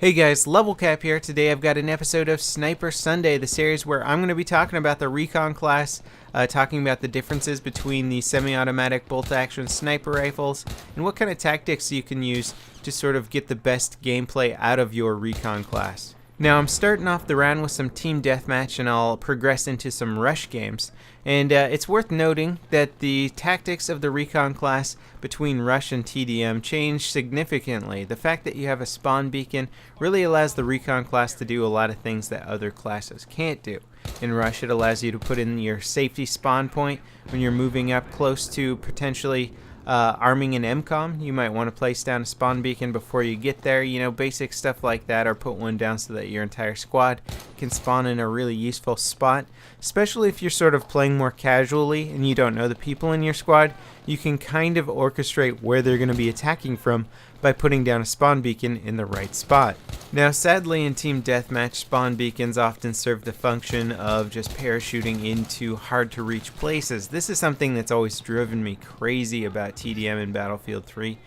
Hey guys, LevelCap here. Today I've got an episode of Sniper Sunday, the series where I'm going to be talking about the recon class, talking about the differences between the semi-automatic bolt-action sniper rifles, and what kind of tactics you can use to sort of get the best gameplay out of your recon class. Now I'm starting off the round with some team deathmatch, and I'll progress into some rush games. And it's worth noting that the tactics of the recon class between rush and TDM change significantly. The fact that you have a spawn beacon really allows the recon class to do a lot of things that other classes can't do. In rush, it allows you to put in your safety spawn point when you're moving up close to potentially arming an MCOM. You might want to place down a spawn beacon before you get there, basic stuff like that, or put one down so that your entire squad can spawn in a really useful spot. Especially if you're sort of playing more casually and you don't know the people in your squad, you can kind of orchestrate where they're going to be attacking from by putting down a spawn beacon in the right spot. Now sadly, in team deathmatch, spawn beacons often serve the function of just parachuting into hard to reach places. This is something that's always driven me crazy about TDM in Battlefield 3,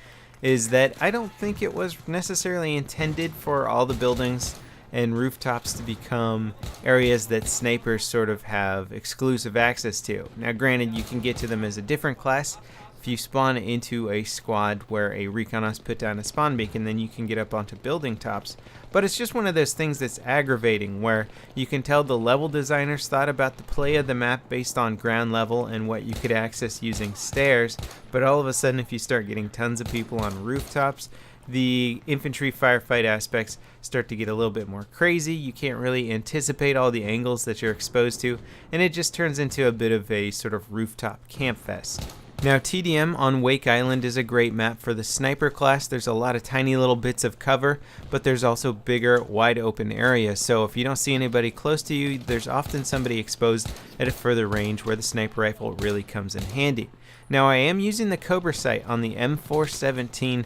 is that I don't think it was necessarily intended for all the buildings and rooftops to become areas that snipers sort of have exclusive access to. Now granted, you can get to them as a different class. If you spawn into a squad where a recon has put down a spawn beacon, then you can get up onto building tops. But it's just one of those things that's aggravating, where you can tell the level designers thought about the play of the map based on ground level and what you could access using stairs, but all of a sudden if you start getting tons of people on rooftops, the infantry firefight aspects start to get a little bit more crazy. You can't really anticipate all the angles that you're exposed to, and it just turns into a bit of a sort of rooftop camp fest. Now TDM on Wake Island is a great map for the sniper class. There's a lot of tiny little bits of cover, but there's also bigger, wide open areas. So if you don't see anybody close to you, there's often somebody exposed at a further range where the sniper rifle really comes in handy. Now I am using the Cobra sight on the M417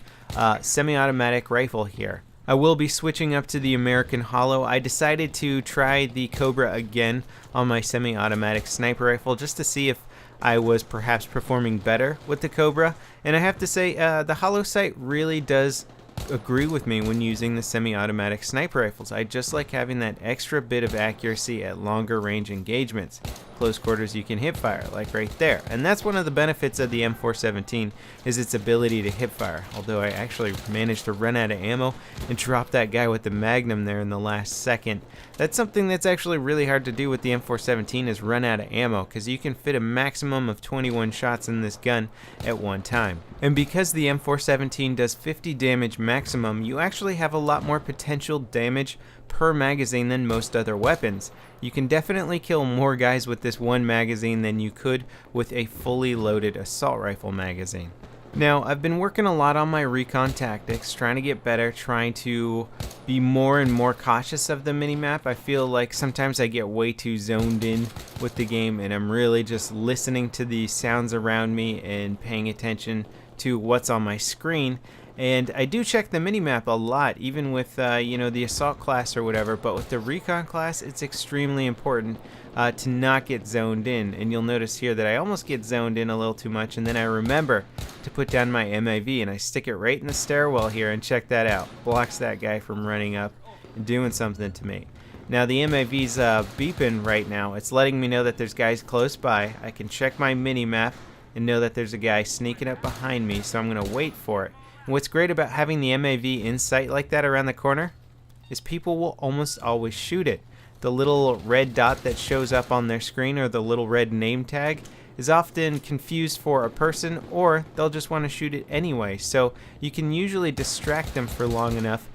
semi-automatic rifle here. I will be switching up to the American Hollow. I decided to try the Cobra again on my semi-automatic sniper rifle just to see if I was perhaps performing better with the Cobra, and I have to say the Hollow sight really does agree with me when using the semi-automatic sniper rifles. I just like having that extra bit of accuracy at longer range engagements. Close quarters you can hip fire, like right there, and that's one of the benefits of the M417 is its ability to hip fire. Although I actually managed to run out of ammo and drop that guy with the Magnum there in the last second. That's something that's actually really hard to do with the M417, is run out of ammo, because you can fit a maximum of 21 shots in this gun at one time. And because the M417 does 50 damage maximum, you actually have a lot more potential damage per magazine than most other weapons. You can definitely kill more guys with this one magazine than you could with a fully loaded assault rifle magazine. Now, I've been working a lot on my recon tactics, trying to get better, trying to be more and more cautious of the minimap. I feel like sometimes I get way too zoned in with the game, and I'm really just listening to the sounds around me and paying attention to what's on my screen. And I do check the minimap a lot, even with the assault class or whatever, but with the recon class, it's extremely important to not get zoned in. And you'll notice here that I almost get zoned in a little too much, and then I remember to put down my MIV, and I stick it right in the stairwell here, and check that out. Blocks that guy from running up and doing something to me. Now the MIV's beeping right now. It's letting me know that there's guys close by. I can check my minimap and know that there's a guy sneaking up behind me, so I'm going to wait for it. And what's great about having the MAV in sight like that around the corner is people will almost always shoot it. The little red dot that shows up on their screen, or the little red name tag, is often confused for a person, or they'll just want to shoot it anyway. So you can usually distract them for long enough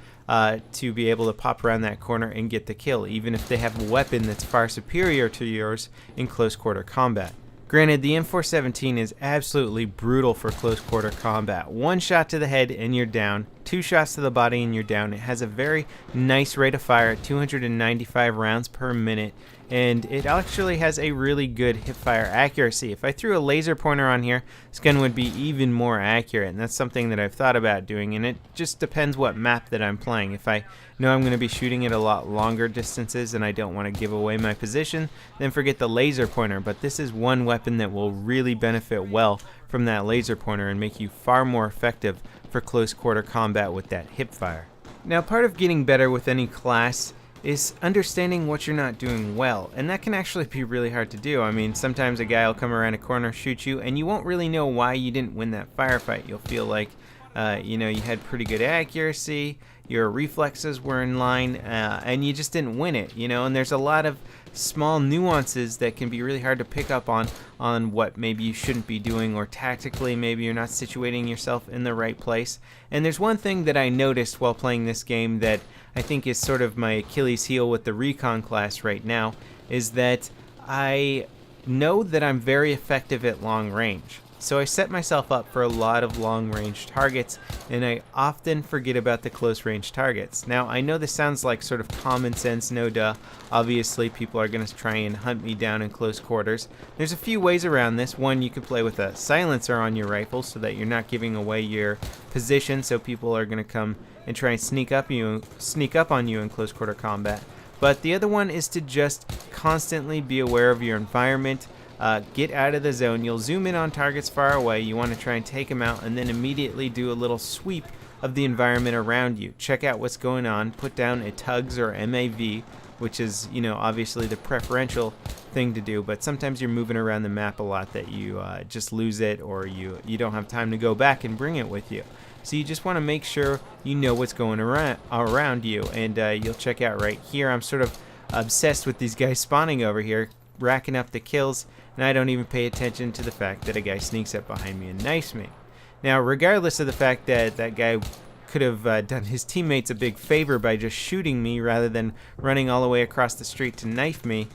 to be able to pop around that corner and get the kill, even if they have a weapon that's far superior to yours in close quarter combat. Granted, the M417 is absolutely brutal for close quarter combat. One shot to the head and you're down. 2 shots to the body and you're down. It has a very nice rate of fire at 295 rounds per minute, and it actually has a really good hip fire accuracy. If I threw a laser pointer on here, this gun would be even more accurate, and that's something that I've thought about doing, and it just depends what map that I'm playing. If I know I'm going to be shooting at a lot longer distances and I don't want to give away my position, then forget the laser pointer, but this is one weapon that will really benefit well from that laser pointer and make you far more effective for close quarter combat with that hip fire. Now, part of getting better with any class is understanding what you're not doing well, and that can actually be really hard to do. I mean, sometimes a guy will come around a corner, shoot you, and you won't really know why you didn't win that firefight. You'll feel like, you had pretty good accuracy, your reflexes were in line, and you just didn't win it, and there's a lot of small nuances that can be really hard to pick up on what maybe you shouldn't be doing, or tactically maybe you're not situating yourself in the right place. And there's one thing that I noticed while playing this game that I think is sort of my Achilles heel with the recon class right now, is that I know that I'm very effective at long range. So I set myself up for a lot of long range targets, and I often forget about the close range targets. Now, I know this sounds like sort of common sense, no duh. Obviously, people are going to try and hunt me down in close quarters. There's a few ways around this. One, you could play with a silencer on your rifle so that you're not giving away your position, so people are going to come and try and sneak up on you in close quarter combat. But the other one is to just constantly be aware of your environment. Get out of the zone. You'll zoom in on targets far away. You want to try and take them out, and then immediately do a little sweep of the environment around you. Check out what's going on. Put down a tugs or MAV, which is, obviously the preferential thing to do, but sometimes you're moving around the map a lot that you just lose it, or you don't have time to go back and bring it with you. So you just want to make sure you know what's going around you, and you'll check out right here. I'm sort of obsessed with these guys spawning over here, racking up the kills, and I don't even pay attention to the fact that a guy sneaks up behind me and knifes me. Now, regardless of the fact that that guy could have done his teammates a big favor by just shooting me rather than running all the way across the street to knife me,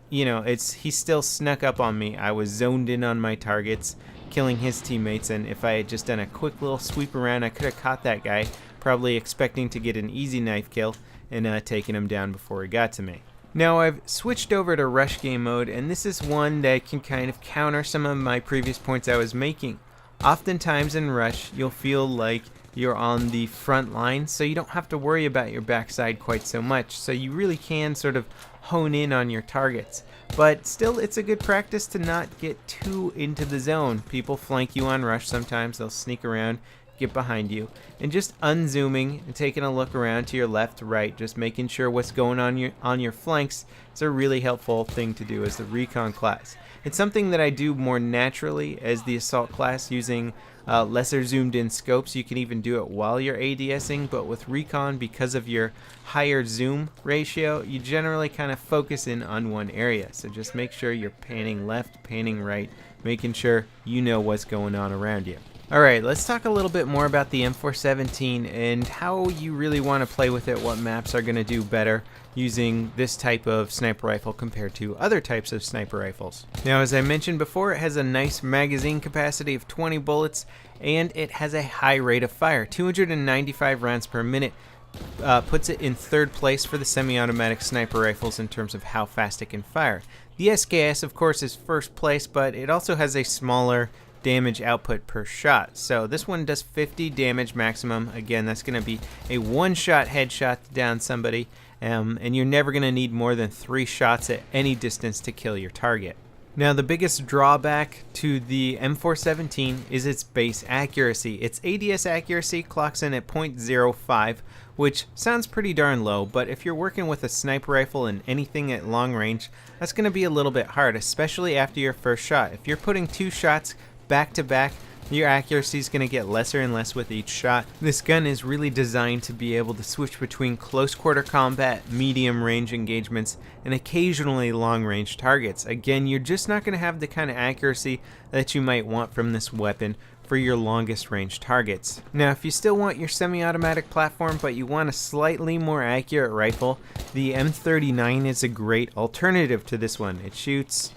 he still snuck up on me. I was zoned in on my targets, killing his teammates, and if I had just done a quick little sweep around, I could have caught that guy, probably expecting to get an easy knife kill and taken him down before he got to me. Now, I've switched over to rush game mode, and this is one that can kind of counter some of my previous points I was making. Oftentimes in rush, you'll feel like you're on the front line, so you don't have to worry about your backside quite so much, so you really can sort of hone in on your targets. But still, it's a good practice to not get too into the zone. People flank you on rush sometimes. They'll sneak around, get behind you, and just unzooming and taking a look around to your left, right, just making sure what's going on your flanks is a really helpful thing to do as the recon class. It's something that I do more naturally as the assault class, using lesser zoomed in scopes. You can even do it while you're ADSing, but with recon, because of your higher zoom ratio, you generally kind of focus in on one area. So just make sure you're panning left, panning right, making sure you know what's going on around you. Alright, let's talk a little bit more about the M417 and how you really want to play with it, what maps are going to do better using this type of sniper rifle compared to other types of sniper rifles. Now, as I mentioned before, it has a nice magazine capacity of 20 bullets, and it has a high rate of fire. 295 rounds per minute puts it in third place for the semi-automatic sniper rifles in terms of how fast it can fire. The SKS, of course, is first place, but it also has a smaller damage output per shot. So this one does 50 damage maximum. Again, that's going to be a one-shot headshot to down somebody, and you're never going to need more than 3 shots at any distance to kill your target. Now, the biggest drawback to the M417 is its base accuracy. Its ADS accuracy clocks in at 0.05, which sounds pretty darn low, but if you're working with a sniper rifle and anything at long range, that's going to be a little bit hard, especially after your first shot. If you're putting 2 shots back to back, your accuracy is going to get lesser and less with each shot. This gun is really designed to be able to switch between close quarter combat, medium range engagements, and occasionally long range targets. Again, you're just not going to have the kind of accuracy that you might want from this weapon for your longest range targets. Now, if you still want your semi-automatic platform but you want a slightly more accurate rifle, the M39 is a great alternative to this one. It shoots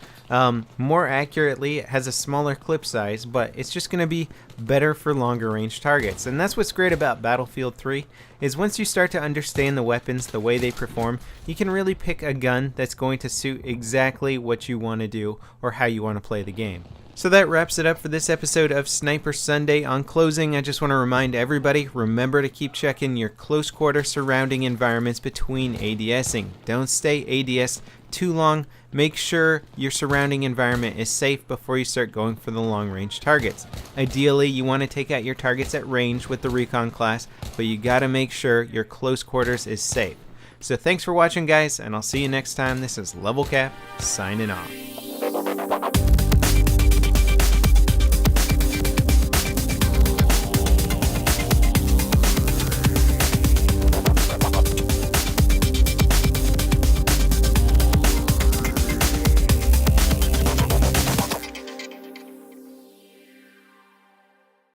more accurately, it has a smaller clip size, but it's just going to be better for longer range targets. And that's what's great about Battlefield 3, is once you start to understand the weapons, the way they perform, you can really pick a gun that's going to suit exactly what you want to do or how you want to play the game. So that wraps it up for this episode of Sniper Sunday. On closing, I just want to remind everybody, remember to keep checking your close quarter surrounding environments between ADSing. Don't stay ADS too long. Make sure your surrounding environment is safe before you start going for the long range targets. Ideally, you want to take out your targets at range with the recon class, but you got to make sure your close quarters is safe. So thanks for watching, guys, and I'll see you next time. This is LevelCap signing off.